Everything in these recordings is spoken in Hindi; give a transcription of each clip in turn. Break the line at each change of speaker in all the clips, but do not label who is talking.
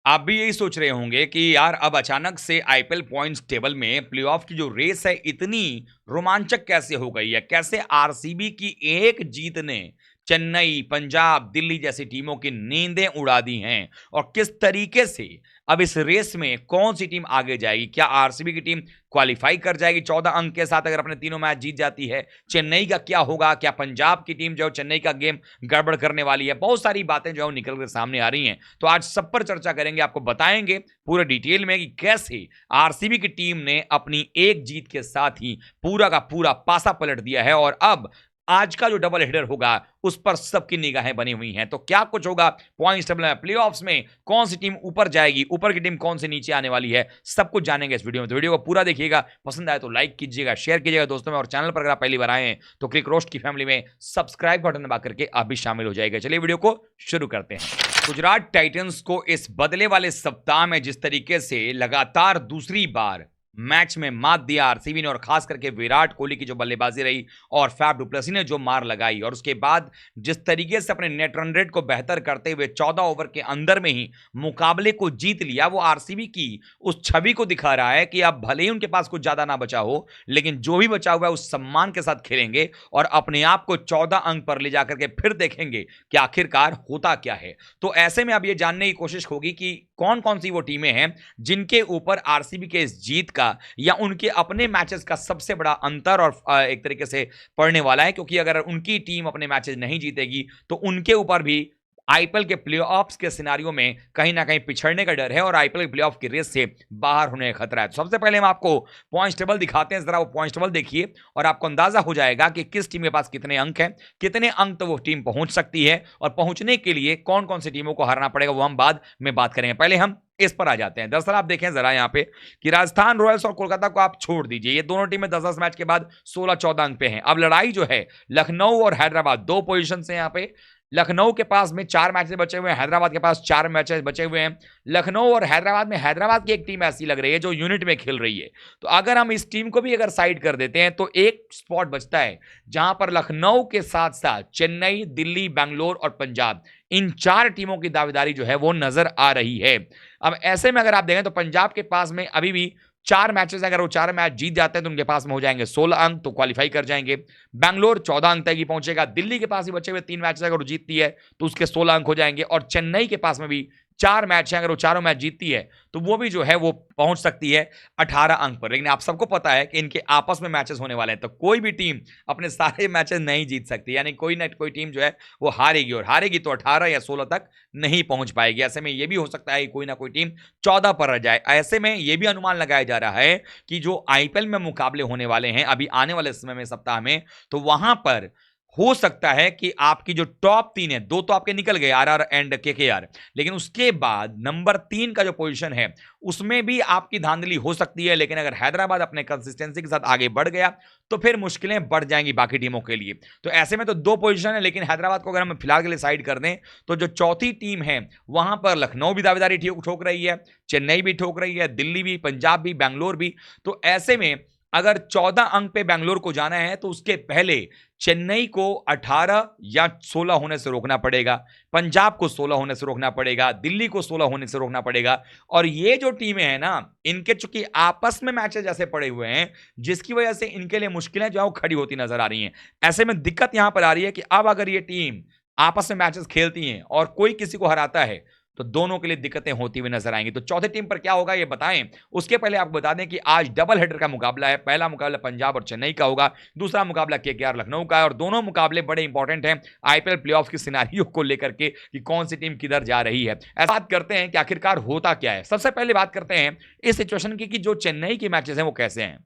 आप भी यही सोच रहे होंगे कि यार अब अचानक से आईपीएल पॉइंट्स टेबल में प्लेऑफ की जो रेस है इतनी रोमांचक कैसे हो गई है। कैसे आरसीबी की एक जीत ने चेन्नई, पंजाब, दिल्ली जैसी टीमों की नींदें उड़ा दी हैं और किस तरीके से अब इस रेस में कौन सी टीम आगे जाएगी। क्या आरसीबी की टीम क्वालिफाई कर जाएगी 14 अंक के साथ अगर अपने तीनों मैच जीत जाती है। चेन्नई का क्या होगा, क्या पंजाब की टीम जो चेन्नई का गेम गड़बड़ करने वाली है। बहुत सारी बातें जो है निकल कर सामने आ रही हैं, तो आज सब पर चर्चा करेंगे, आपको बताएंगे पूरे डिटेल में कि कैसे आरसीबी की टीम ने अपनी एक जीत के साथ ही पूरा का पूरा पासा पलट दिया है और अब आज का जो डबल हेडर होगा उस पर सबकी निगाहें बनी हुई हैं। तो क्या कुछ होगा पॉइंट्स टेबल में, प्लेऑफ्स में कौन सी टीम ऊपर जाएगी, ऊपर की टीम कौन सी नीचे आने वाली है, सब कुछ जानेंगे इस वीडियो में। तो वीडियो को पूरा देखिएगा, पसंद आए तो लाइक कीजिएगा, शेयर कीजिएगा दोस्तों में, और चैनल पर अगर आप पहली बार आए हैं तो क्रिक रोस्ट की फैमिली में सब्सक्राइब बटन दबा करके आप भी शामिल हो जाएगा। चलिए वीडियो को शुरू करते हैं। गुजरात टाइटंस को इस बदले वाले सप्ताह में जिस तरीके से लगातार दूसरी बार मैच में मात दिया आरसीबी ने, और खास करके विराट कोहली की जो बल्लेबाजी रही और फैफ डुप्लेसी ने जो मार लगाई, और उसके बाद जिस तरीके से अपने नेट रन रेट को बेहतर करते हुए 14 ओवर के अंदर में ही मुकाबले को जीत लिया, वो आरसीबी की उस छवि को दिखा रहा है कि अब भले ही उनके पास कुछ ज्यादा ना बचा हो, लेकिन जो भी बचा हुआ है उस सम्मान के साथ खेलेंगे और अपने आप को 14 अंक पर ले जाकर के फिर देखेंगे कि आखिरकार होता क्या है। तो ऐसे में अब ये जानने की कोशिश होगी कि कौन कौन सी वो टीमें हैं जिनके ऊपर आरसीबी के इस जीत का या उनके अपने मैचेस का सबसे बड़ा अंतर और एक तरीके से पड़ने वाला है, क्योंकि अगर उनकी टीम अपने मैचेस नहीं जीतेगी तो उनके ऊपर भी आईपीएल के प्लेऑफ्स के सिनारियों में कहीं ना कहीं पिछड़ने का डर है और आईपीएल के प्लेऑफ की रेस से बाहर होने का खतरा है। तो सबसे पहले हम आपको पॉइंट्स टेबल दिखाते हैं, जरा वो पॉइंट्स टेबल देखिए और आपको अंदाजा हो जाएगा कि किस टीम के पास कितने अंक हैं, कितने अंक तो वो टीम पहुंच सकती है, और पहुंचने के लिए कौन कौन सी टीमों को हारना पड़ेगा वो हम बाद में बात करेंगे। पहले हम इस पर आ जाते हैं। दरअसल आप देखें जरा यहाँ पे कि राजस्थान रॉयल्स और कोलकाता को आप छोड़ दीजिए, ये दोनों टीमें 10-10 मैच के बाद 16-14 अंक पे हैं। अब लड़ाई जो है लखनऊ और हैदराबाद, दो पोजीशन से यहाँ पे लखनऊ के पास में 4 मैचेस बचे हुए हैं, हैदराबाद के पास 4 मैचेस बचे हुए हैं। लखनऊ और हैदराबाद में हैदराबाद की एक टीम ऐसी लग रही है जो यूनिट में खेल रही है, तो अगर हम इस टीम को भी अगर साइड कर देते हैं तो एक स्पॉट बचता है जहां पर लखनऊ के साथ साथ चेन्नई, दिल्ली, बैंगलोर और पंजाब, इन 4 टीमों की दावेदारी जो है वो नजर आ रही है। अब ऐसे में अगर आप देखें तो पंजाब के पास में अभी भी 4 मैचेस, अगर वो 4 मैच जीत जाते हैं तो उनके पास में हो जाएंगे 16 अंक, तो क्वालिफाई कर जाएंगे। बैंगलोर 14 अंक तक ही पहुंचेगा। दिल्ली के पास ही बचे हुए 3 मैचेस अगर वो जीतती है तो उसके 16 अंक हो जाएंगे, और चेन्नई के पास में भी 4 मैच हैं, अगर वो चारों मैच जीतती है तो वो भी जो है वो पहुंच सकती है 18 अंक पर। लेकिन आप सबको पता है कि इनके आपस में मैचेस होने वाले हैं, तो कोई भी टीम अपने सारे मैचेस नहीं जीत सकती, यानी कोई ना कोई टीम जो है वो हारेगी, और हारेगी तो 18 या 16 तक नहीं पहुंच पाएगी। ऐसे में ये भी हो सकता है कि कोई ना कोई टीम 14 पर रह जाए। ऐसे में ये भी अनुमान लगाया जा रहा है कि जो आईपीएल में मुकाबले होने वाले हैं अभी आने वाले समय में, सप्ताह में, तो वहां पर हो सकता है कि आपकी जो टॉप 3 है, 2 तो आपके निकल गए आरआर एंड केकेआर, लेकिन उसके बाद नंबर 3 का जो पोजीशन है उसमें भी आपकी धांधली हो सकती है। लेकिन अगर हैदराबाद अपने कंसिस्टेंसी के साथ आगे बढ़ गया तो फिर मुश्किलें बढ़ जाएंगी बाकी टीमों के लिए। तो ऐसे में तो 2 पोजीशन है, लेकिन हैदराबाद को अगर हम फिलहाल के लिए साइड कर दें तो जो चौथी टीम है वहां पर लखनऊ भी दावेदारी ठोक रही है, चेन्नई भी ठोक रही है, दिल्ली भी, पंजाब भी, बैंगलोर भी। तो ऐसे में अगर 14 अंक पे बैंगलोर को जाना है तो उसके पहले चेन्नई को 18 या 16 होने से रोकना पड़ेगा, पंजाब को 16 होने से रोकना पड़ेगा, दिल्ली को 16 होने से रोकना पड़ेगा। और ये जो टीमें हैं ना, इनके चूंकि आपस में मैचेस जैसे पड़े हुए हैं जिसकी वजह से इनके लिए मुश्किलें जो है वो खड़ी होती नजर आ रही हैं। ऐसे में दिक्कत यहां पर आ रही है कि अब अगर ये टीम आपस में मैचेस खेलती हैं और कोई किसी को हराता है तो दोनों के लिए दिक्कतें होती हुई नजर आएंगी। तो चौथी टीम पर क्या होगा ये बताएं, उसके पहले आपको बता दें कि आज डबल हेडर का मुकाबला है। पहला मुकाबला पंजाब और चेन्नई का होगा, दूसरा मुकाबला केकेआर लखनऊ का है, और दोनों मुकाबले बड़े इंपॉर्टेंट हैं आईपीएल प्लेऑफ्स की सिनेरियो को लेकर के कि कौन सी टीम किधर जा रही है। ऐसा बात करते हैं कि आखिरकार होता क्या है। सबसे पहले बात करते हैं इस सिचुएशन की कि जो चेन्नई के मैचेस हैं वो कैसे हैं,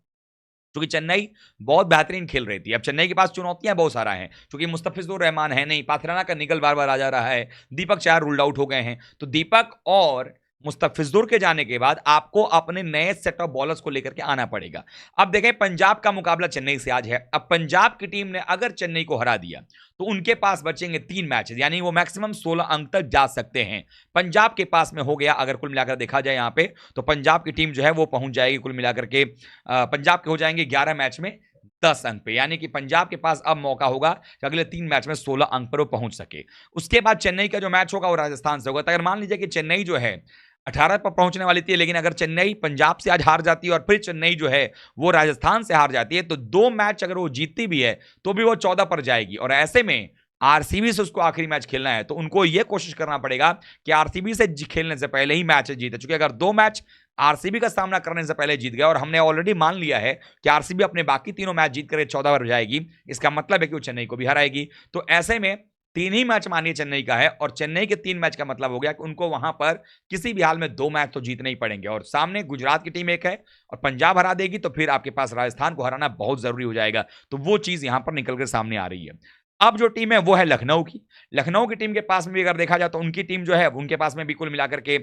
क्योंकि चेन्नई बहुत बेहतरीन खेल रही थी। अब चेन्नई के पास चुनौतियां बहुत सारा हैं, क्योंकि मुस्तफिजुर रहमान है नहीं, पाथराना का निकल बार बार आ जा रहा है, दीपक चार रूल्ड आउट हो गए हैं। तो दीपक और मुस्तफिजुर के जाने के बाद आपको अपने नए सेट ऑफ बॉलर्स को लेकर के आना पड़ेगा। अब देखें पंजाब का मुकाबला चेन्नई से आज है। अब पंजाब की टीम ने अगर चेन्नई को हरा दिया तो उनके पास बचेंगे 3 मैचेस, यानी वो मैक्सिमम 16 अंक तक जा सकते हैं। पंजाब के पास में हो गया, अगर कुल मिलाकर देखा जाए यहां पे, तो पंजाब की टीम जो है वो पहुंच जाएगी कुल मिलाकर के पंजाब के हो जाएंगे 11 मैच में 10 अंक पे, यानी कि पंजाब के पास अब मौका होगा कि अगले 3 मैच में 16 अंक पर वो पहुंच सके। उसके बाद चेन्नई का जो मैच होगा वो राजस्थान से होगा। तो अगर मान लीजिए कि चेन्नई जो है 18 पर पहुंचने वाली थी, लेकिन अगर चेन्नई पंजाब से आज हार जाती है और फिर चेन्नई जो है वो राजस्थान से हार जाती है, तो 2 मैच अगर वो जीतती भी है तो भी वो 14 पर जाएगी। और ऐसे में आरसीबी से उसको आखिरी मैच खेलना है, तो उनको ये कोशिश करना पड़ेगा कि आरसीबी से खेलने से पहले ही मैच जीते, क्योंकि अगर 2 मैच आरसीबी का सामना करने से पहले जीत गया, और हमने ऑलरेडी मान लिया है कि आरसीबी अपने बाकी तीनों मैच जीत कर 14 पर जाएगी, इसका मतलब है कि वो चेन्नई को भी हराएगी। तो ऐसे में 3 ही मैच मानिए चेन्नई का है, और चेन्नई के 3 मैच का मतलब हो गया कि उनको वहां पर किसी भी हाल में 2 मैच तो जीतने ही पड़ेंगे। और सामने गुजरात की टीम एक है, और पंजाब हरा देगी तो फिर आपके पास राजस्थान को हराना बहुत जरूरी हो जाएगा। तो वो चीज यहां पर निकल कर सामने आ रही है। अब जो टीम है वो है लखनऊ की। लखनऊ की टीम के पास में भी अगर देखा जाए तो उनकी टीम जो है उनके पास में भी कुल मिलाकर के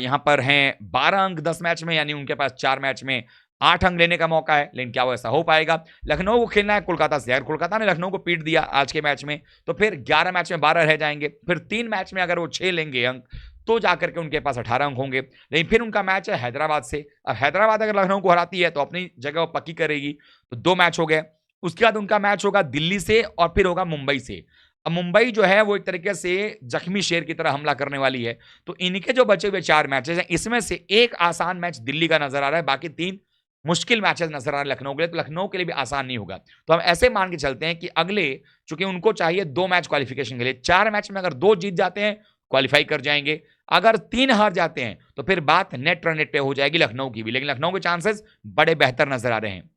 यहां पर हैं 12 अंक 10 मैच में, यानी उनके पास 4 मैच में 8 अंक लेने का मौका है। लेकिन क्या वो ऐसा हो पाएगा? लखनऊ को खेलना है कोलकाता से, अगर कोलकाता ने लखनऊ को पीट दिया आज के मैच में, तो फिर 11 मैच में 12 रह जाएंगे। फिर 3 मैच में अगर वो 6 लेंगे अंक, तो जाकर के उनके पास 18 अंक होंगे। लेकिन फिर उनका मैच है हैदराबाद से। अब हैदराबाद अगर लखनऊ को हराती है तो अपनी जगह वो पक्की करेगी, तो 2 मैच हो गए। उसके बाद उनका मैच होगा दिल्ली से, और फिर होगा मुंबई से। अब मुंबई जो है वो एक तरीके से जख्मी शेर की तरह हमला करने वाली है। तो इनके जो बचे हुए 4 मैचेस हैं, इसमें से एक आसान मैच दिल्ली का नजर आ रहा है, बाकी 3 मुश्किल मैचेस नजर आ रहे हैं लखनऊ के लिए। तो लखनऊ के लिए भी आसान नहीं होगा। तो हम ऐसे मान के चलते हैं कि अगले, चूंकि उनको चाहिए 2 मैच क्वालिफिकेशन के लिए, 4 मैच में अगर 2 जीत जाते हैं क्वालिफाई कर जाएंगे। अगर 3 हार जाते हैं तो फिर बात नेट रन रेट पे हो जाएगी लखनऊ की भी, लेकिन लखनऊ के चांसेस बड़े बेहतर नजर आ रहे हैं।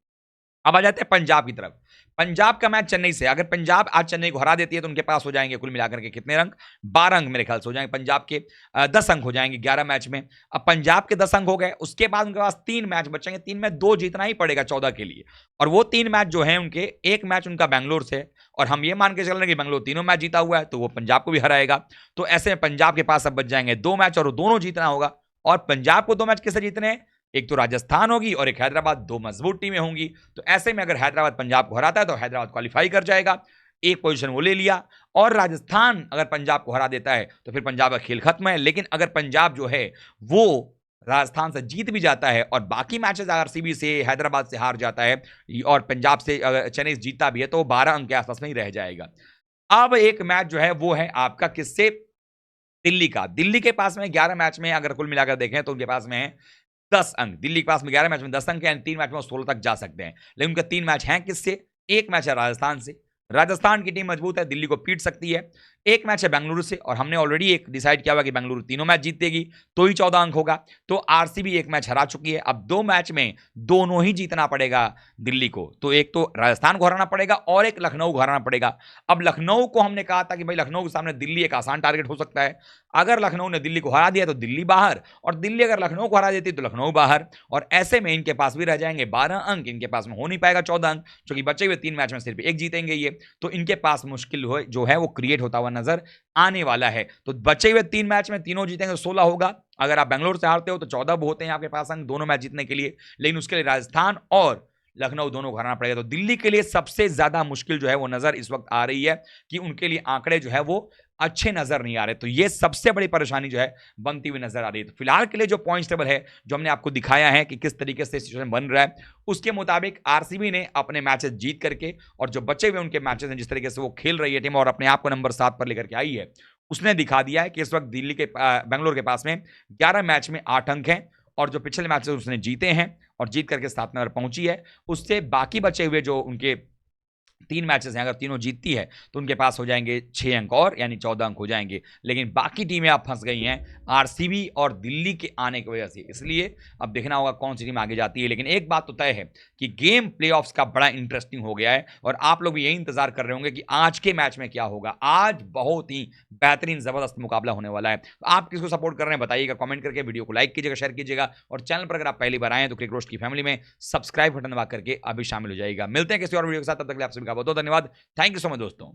अब आ जाते हैं पंजाब की तरफ। पंजाब का मैच चेन्नई से, अगर पंजाब आज चेन्नई को हरा देती है तो उनके पास हो जाएंगे कुल मिलाकर के कितने अंक? 12 अंक मेरे ख्याल से हो जाएंगे पंजाब के। 10 अंक हो जाएंगे 11 मैच में। अब पंजाब के 10 अंक हो गए, उसके बाद उनके पास 3 मैच बचेंगे, 3 में 2 जीतना ही पड़ेगा 14 के लिए। और वो 3 मैच जो है उनके, एक मैच उनका बैंगलोर से, और हम ये मान के चल रहे हैं कि बैंगलोर तीनों मैच जीता हुआ है, तो वो पंजाब को भी हराएगा। तो ऐसे में पंजाब के पास अब बच जाएंगे 2 मैच, और दोनों जीतना होगा। और पंजाब को 2 मैच किससे जीतने हैं? एक तो राजस्थान होगी और एक हैदराबाद, 2 मजबूत टीमें होंगी। तो ऐसे में अगर हैदराबाद पंजाब को हराता है तो हैदराबाद क्वालिफाई कर जाएगा, एक पोजीशन वो ले लिया। और राजस्थान अगर पंजाब को हरा देता है तो फिर पंजाब का खेल खत्म है। लेकिन अगर पंजाब जो है वो राजस्थान से जीत भी जाता है, और बाकी मैचेस आरसीबी से, हैदराबाद से हार जाता है, और पंजाब से चेन्नई से जीतता भी है, तो 12 अंक के आसपास में ही रह जाएगा। अब एक मैच जो है वो है आपका किससे? दिल्ली का। दिल्ली के पास में 11 मैच में अगर कुल मिलाकर देखें तो उनके पास में है 10 अंक। दिल्ली के पास में 11 मैच में 10 अंक है, 3 मैच में 16 तक जा सकते हैं। लेकिन उनके 3 मैच हैं किससे? एक मैच है राजस्थान से। राजस्थान की टीम मजबूत है, दिल्ली को पीट सकती है। एक मैच है बेंगलुरु से, और हमने ऑलरेडी एक डिसाइड किया हुआ कि बेंगलुरु तीनों मैच जीतेगी तो ही 14 अंक होगा। तो आरसीबी एक मैच हरा चुकी है, अब 2 मैच में दोनों ही जीतना पड़ेगा दिल्ली को। तो एक तो राजस्थान को हराना पड़ेगा और एक लखनऊ को हराना पड़ेगा। अब लखनऊ को हमने कहा था कि भाई लखनऊ के सामने दिल्ली एक आसान टारगेट हो सकता है। अगर लखनऊ ने दिल्ली को हरा दिया तो दिल्ली बाहर, और दिल्ली अगर लखनऊ को हरा देती तो लखनऊ बाहर। और ऐसे में इनके पास भी रह जाएंगे 12 अंक, इनके पास में हो नहीं पाएगा 14 अंक, क्योंकि बचे हुए 3 मैच में सिर्फ एक जीतेंगे ये। तो इनके पास मुश्किल जो है वो क्रिएट होता हुआ नजर आने वाला है। तो बचे हुए 3 मैच में तीनों जीतेंगे तो 16 होगा। अगर आप बेंगलोर से हारते हो तो 14 होते हैं आपके पास अंक दोनों मैच जीतने के लिए। लेकिन उसके लिए राजस्थान और लखनऊ दोनों को हराना पड़ेगा। तो दिल्ली के लिए सबसे ज्यादा मुश्किल जो है वो नजर इस वक्त आ रही है, कि उनके लिए आंकड़े जो है वो अच्छे नजर नहीं आ रहे। तो ये सबसे बड़ी परेशानी जो है बनती हुई नजर आ रही है। तो फिलहाल के लिए जो पॉइंट्स टेबल है, जो हमने आपको दिखाया है कि किस तरीके से सिचुएशन बन रहा है, उसके मुताबिक आरसीबी ने अपने मैचेस जीत करके, और जो बचे हुए उनके मैचेस हैं जिस तरीके से वो खेल रही है टीम और अपने आप को नंबर 7 पर लेकर के आई है, उसने दिखा दिया है कि इस वक्त दिल्ली के बेंगलोर के पास में 11 मैच में 8 अंक हैं, और जो पिछले मैचेस उसने जीते हैं और जीत करके 7 नंबर पहुंची है। उससे बाकी बचे हुए जो उनके 3 मैचेस हैं, अगर तीनों जीतती है तो उनके पास हो जाएंगे 6 अंक और, यानी 14 अंक हो जाएंगे। लेकिन बाकी टीमें अब फंस गई हैं आरसीबी और दिल्ली के आने की वजह से। इसलिए अब देखना होगा कौन सी टीम आगे जाती है। लेकिन एक बात तो तय है कि गेम प्लेऑफ्स का बड़ा इंटरेस्टिंग हो गया है, और आप लोग भी यही इंतजार कर रहे होंगे कि आज के मैच में क्या होगा। आज बहुत ही बेहतरीन जबरदस्त मुकाबला होने वाला है। तो आप किसको सपोर्ट कर रहे हैं बताइएगा कमेंट करके, वीडियो को लाइक कीजिएगा, शेयर कीजिएगा, और चैनल पर अगर आप पहली बार आए हैं तो क्रिक रोस्ट की फैमिली में सब्सक्राइब बटन दबा करके अभी शामिल हो जाएगा। मिलते हैं किसी और वीडियो के साथ, तब तक के लिए आप सभी का बहुत बहुत धन्यवाद। थैंक यू सो मच दोस्तों।